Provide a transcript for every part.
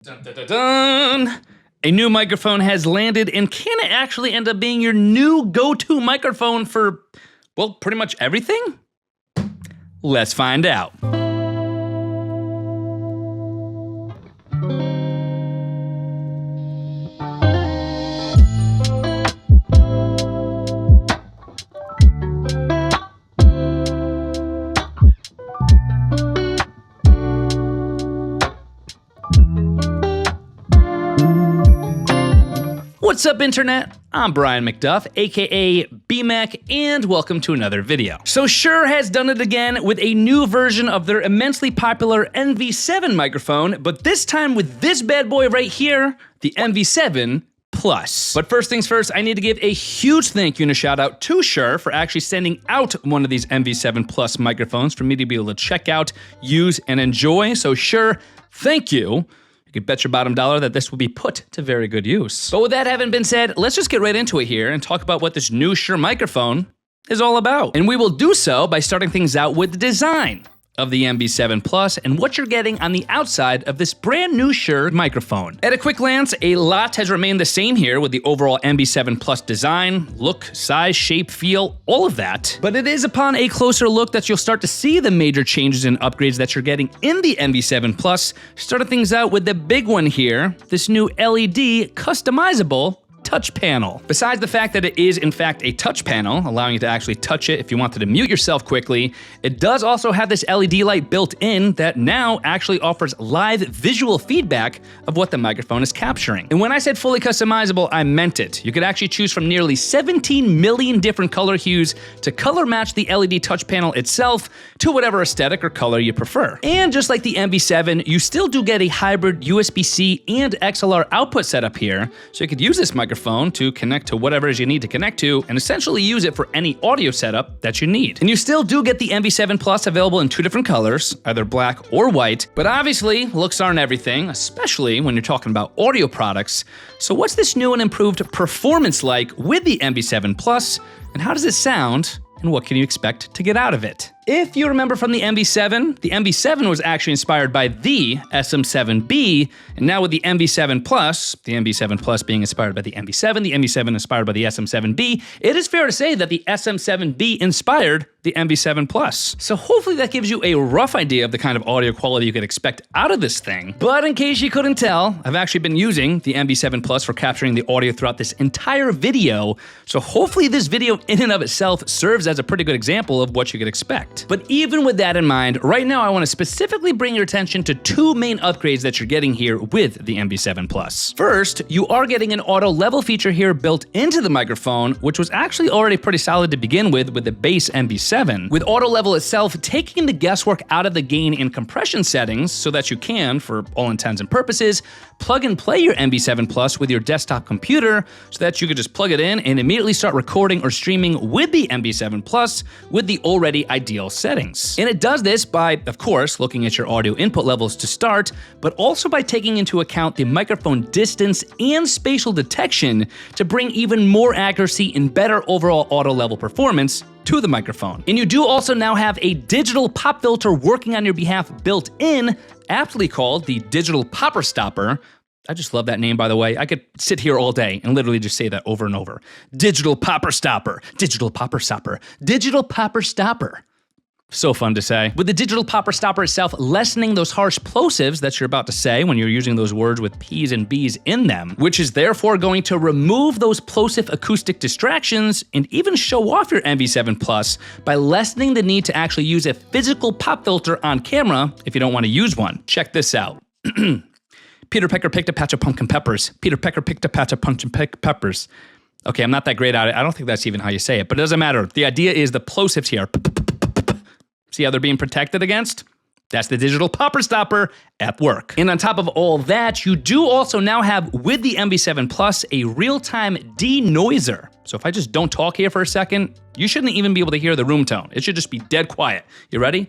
Dun, dun, dun, dun. A new microphone has landed, and can it actually end up being your new go-to microphone for, well, pretty much everything? Let's find out. What's up, Internet? I'm Brian MacDuff, aka BMac, and welcome to another video. So Shure has done it again with a new version of their immensely popular MV7 microphone, but this time with this bad boy right here, the MV7 Plus. But first things first, I need to give a huge thank you and a shout out to Shure for actually sending out one of these MV7 Plus microphones for me to be able to check out, use, and enjoy. So Shure, thank you. You could bet your bottom dollar that this will be put to very good use. But with that having been said, let's just get right into it here and talk about what this new Shure microphone is all about. And we will do so by starting things out with the design of the MV7 Plus and what you're getting on the outside of this brand new Shure microphone. At a quick glance, a lot has remained the same here with the overall MV7 Plus design, look, size, shape, feel, all of that. But it is upon a closer look that you'll start to see the major changes and upgrades that you're getting in the MV7 Plus. Starting things out with the big one here, this new LED customizable touch panel. Besides the fact that it is in fact a touch panel, allowing you to actually touch it if you wanted to mute yourself quickly, it does also have this LED light built in that now actually offers live visual feedback of what the microphone is capturing. And when I said fully customizable, I meant it. You could actually choose from nearly 17 million different color hues to color match the LED touch panel itself to whatever aesthetic or color you prefer. And just like the MV7, you still do get a hybrid USB-C and XLR output setup here, so you could use this microphone to connect to whatever it is you need to connect to and essentially use it for any audio setup that you need. And you still do get the MV7 Plus available in two different colors, either black or white, but obviously looks aren't everything, especially when you're talking about audio products. So what's this new and improved performance like with the MV7 Plus, and how does it sound, and what can you expect to get out of it? If you remember from the MV7 was actually inspired by the SM7B, and now with the MV7 Plus being inspired by the MV7 inspired by the SM7B, it is fair to say that the SM7B inspired the MV7 Plus. So hopefully that gives you a rough idea of the kind of audio quality you could expect out of this thing. But in case you couldn't tell, I've actually been using the MV7 Plus for capturing the audio throughout this entire video, so hopefully this video in and of itself serves as a pretty good example of what you could expect. But even with that in mind, right now I want to specifically bring your attention to two main upgrades that you're getting here with the MV7 Plus. First, you are getting an auto level feature here built into the microphone, which was actually already pretty solid to begin with the base MV7. With auto level itself taking the guesswork out of the gain and compression settings so that you can, for all intents and purposes, plug and play your MV7 Plus with your desktop computer so that you could just plug it in and immediately start recording or streaming with the MV7 Plus with the already ideal settings. And it does this by, of course, looking at your audio input levels to start, but also by taking into account the microphone distance and spatial detection to bring even more accuracy and better overall auto level performance to the microphone. And you do also now have a digital pop filter working on your behalf built in, aptly called the Digital Popper Stopper. I just love that name, by the way. I could sit here all day and literally just say that over and over. Digital Popper Stopper, Digital Popper Stopper, Digital Popper Stopper. So fun to say. With the Digital Popper Stopper itself lessening those harsh plosives that you're about to say when you're using those words with P's and B's in them, which is therefore going to remove those plosive acoustic distractions and even show off your MV7 Plus by lessening the need to actually use a physical pop filter on camera if you don't want to use one. Check this out. Peter Pecker picked a patch of pumpkin peppers. Peter Pecker picked a patch of pumpkin peppers. Okay, I'm not that great at it. I don't think that's even how you say it, but it doesn't matter. The idea is the plosives here. See how they're being protected against? That's the Digital Popper Stopper at work. And on top of all that, you do also now have, with the MV7 Plus, a real-time denoiser. So if I just don't talk here for a second, you shouldn't even be able to hear the room tone. It should just be dead quiet. You ready?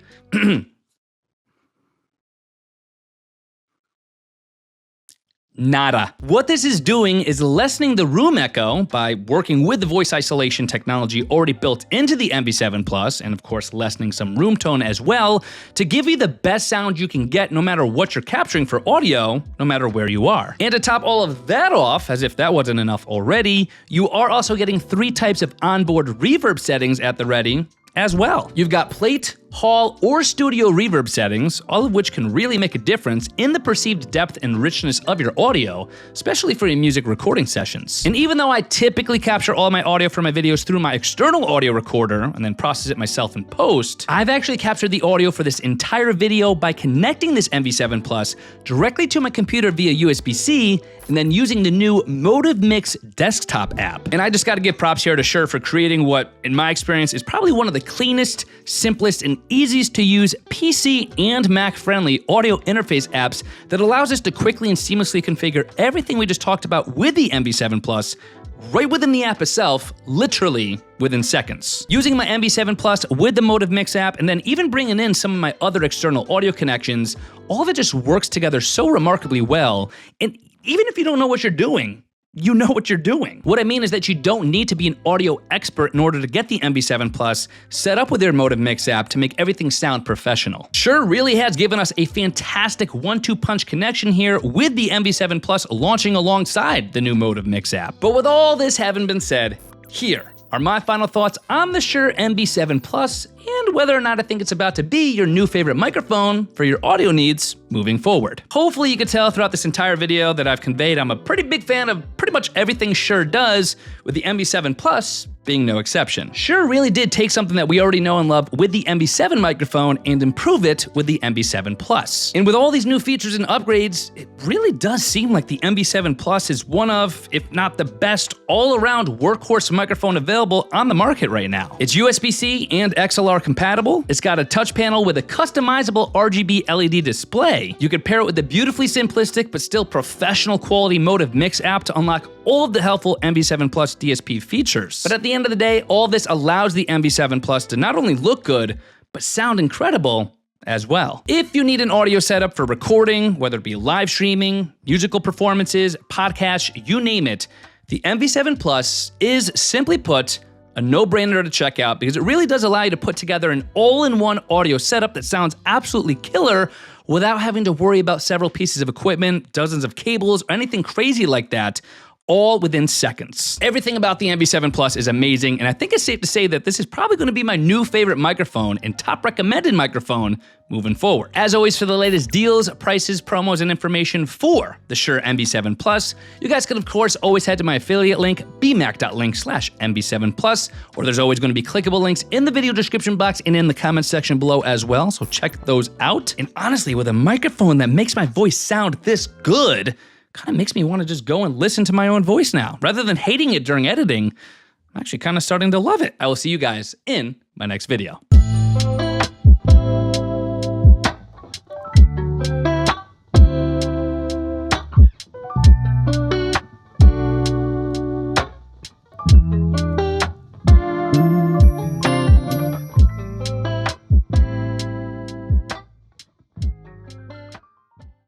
Nada. What this is doing is lessening the room echo by working with the voice isolation technology already built into the MV7 Plus, and of course lessening some room tone as well, to give you the best sound you can get no matter what you're capturing for audio, no matter where you are. And to top all of that off, as if that wasn't enough already, you are also getting 3 types of onboard reverb settings at the ready as well. You've got plate, hall, or studio reverb settings, all of which can really make a difference in the perceived depth and richness of your audio, especially for your music recording sessions. And even though I typically capture all my audio for my videos through my external audio recorder and then process it myself in post, I've actually captured the audio for this entire video by connecting this MV7 Plus directly to my computer via USB-C and then using the new Motive Mix desktop app. And I just gotta give props here to Shure for creating what, in my experience, is probably one of the cleanest, simplest, and easiest to use PC and Mac friendly audio interface apps that allows us to quickly and seamlessly configure everything we just talked about with the MV7 Plus right within the app itself, literally within seconds. Using my MV7 Plus with the Motive Mix app and then even bringing in some of my other external audio connections, all of it just works together so remarkably well. And even if you don't know what you're doing, you know what you're doing. What I mean is that you don't need to be an audio expert in order to get the MV7 Plus set up with their Motive Mix app to make everything sound professional. Shure really has given us a fantastic 1-2 punch connection here with the MV7 Plus launching alongside the new Motive Mix app. But with all this having been said, here are my final thoughts on the Shure MV7 Plus and whether or not I think it's about to be your new favorite microphone for your audio needs moving forward. Hopefully you could tell throughout this entire video that I've conveyed I'm a pretty big fan of pretty much everything Shure does, with the MV7 Plus being no exception. Shure really did take something that we already know and love with the MV7 microphone and improve it with the MV7 Plus. And with all these new features and upgrades, it really does seem like the MV7 Plus is one of, if not the best, all-around workhorse microphone available on the market right now. It's USB-C and XLR compatible. It's got a touch panel with a customizable RGB LED display. You could pair it with the beautifully simplistic but still professional quality Motive Mix app to unlock all of the helpful MV7 Plus DSP features. But at the end of the day, all this allows the MV7 Plus to not only look good, but sound incredible as well. If you need an audio setup for recording, whether it be live streaming, musical performances, podcasts, you name it, the MV7 Plus is, simply put, a no-brainer to check out because it really does allow you to put together an all-in-one audio setup that sounds absolutely killer without having to worry about several pieces of equipment, dozens of cables, or anything crazy like that, all within seconds. Everything about the MV7 Plus is amazing, and I think it's safe to say that this is probably going to be my new favorite microphone and top recommended microphone moving forward. As always, for the latest deals, prices, promos, and information for the Shure MV7 Plus, you guys can of course always head to my affiliate link, bmac.link/MV7 Plus, or there's always going to be clickable links in the video description box and in the comments section below as well, so check those out. And honestly, with a microphone that makes my voice sound this good, kind of makes me want to just go and listen to my own voice now. Rather than hating it during editing, I'm actually kind of starting to love it. I will see you guys in my next video.